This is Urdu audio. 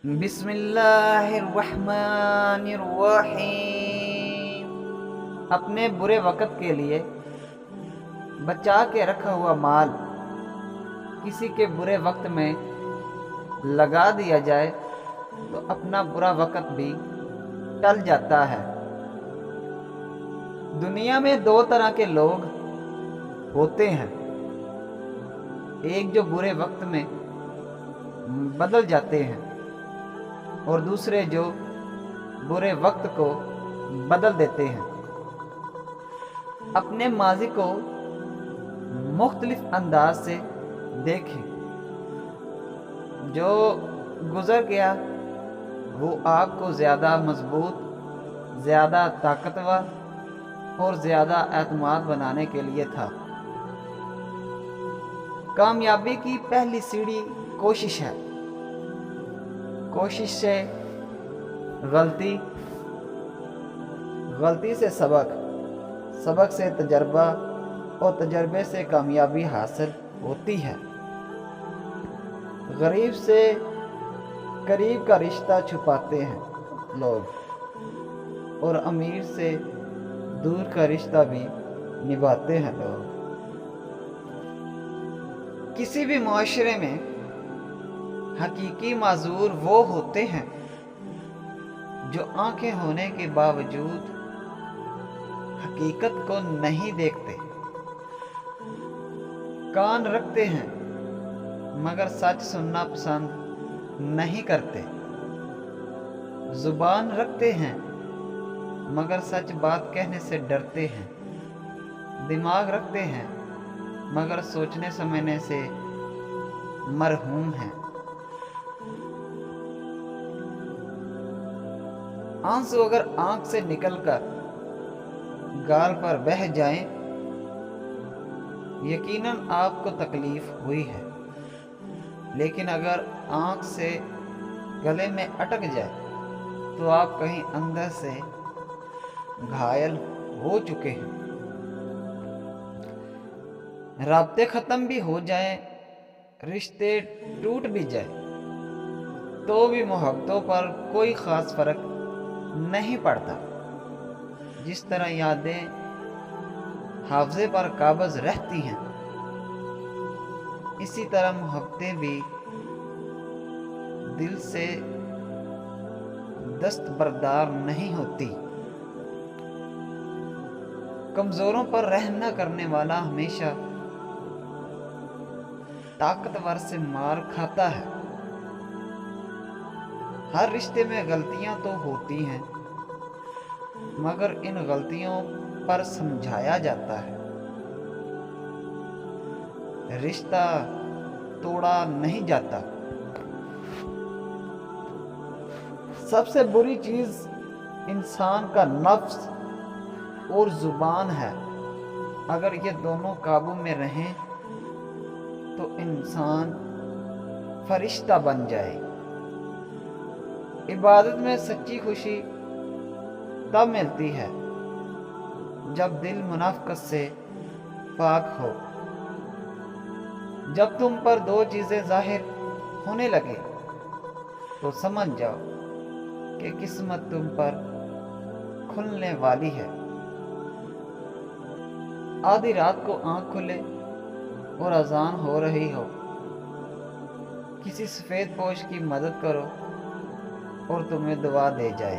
بسم اللہ الرحمن الرحیم۔ اپنے برے وقت کے لیے بچا کے رکھا ہوا مال کسی کے برے وقت میں لگا دیا جائے تو اپنا برا وقت بھی ٹل جاتا ہے۔ دنیا میں دو طرح کے لوگ ہوتے ہیں، ایک جو برے وقت میں بدل جاتے ہیں اور دوسرے جو برے وقت کو بدل دیتے ہیں۔ اپنے ماضی کو مختلف انداز سے دیکھیں۔ جو گزر گیا وہ آپ کو زیادہ مضبوط، زیادہ طاقتور اور زیادہ اعتماد بنانے کے لیے تھا۔ کامیابی کی پہلی سیڑھی کوشش ہے۔ کوشش سے غلطی، غلطی سے سبق، سبق سے تجربہ اور تجربے سے کامیابی حاصل ہوتی ہے۔ غریب سے قریب کا رشتہ چھپاتے ہیں لوگ، اور امیر سے دور کا رشتہ بھی نبھاتے ہیں لوگ۔ کسی بھی معاشرے میں حقیقی معذور وہ ہوتے ہیں جو آنکھیں ہونے کے باوجود حقیقت کو نہیں دیکھتے، کان رکھتے ہیں مگر سچ سننا پسند نہیں کرتے، زبان رکھتے ہیں مگر سچ بات کہنے سے ڈرتے ہیں، دماغ رکھتے ہیں مگر سوچنے سمجھنے سے مرحوم ہیں۔ آنسو اگر آنکھ سے نکل کر گال پر بہہ جائیں، یقیناً آپ کو تکلیف ہوئی ہے، لیکن اگر آنکھ سے گلے میں اٹک جائے تو آپ کہیں اندر سے گھائل ہو چکے ہیں۔ رابطے ختم بھی ہو جائیں، رشتے ٹوٹ بھی جائیں، تو بھی محبتوں پر کوئی خاص فرق نہیں پڑتا۔ جس طرح یادیں حافظے پر قابض رہتی ہیں، اسی طرح محبتیں بھی دل سے دستبردار نہیں ہوتی۔ کمزوروں پر رحم نہ کرنے والا ہمیشہ طاقتور سے مار کھاتا ہے۔ ہر رشتے میں غلطیاں تو ہوتی ہیں، مگر ان غلطیوں پر سمجھایا جاتا ہے، رشتہ توڑا نہیں جاتا۔ سب سے بری چیز انسان کا نفس اور زبان ہے۔ اگر یہ دونوں قابو میں رہیں تو انسان فرشتہ بن جائے۔ عبادت میں سچی خوشی تب ملتی ہے جب دل منافقت سے پاک ہو۔ جب تم پر دو چیزیں ظاہر ہونے لگے تو سمجھ جاؤ کہ قسمت تم پر کھلنے والی ہے۔ آدھی رات کو آنکھ کھلے اور اذان ہو رہی ہو، کسی سفید پوش کی مدد کرو اور تمہیں دعا دے جائے۔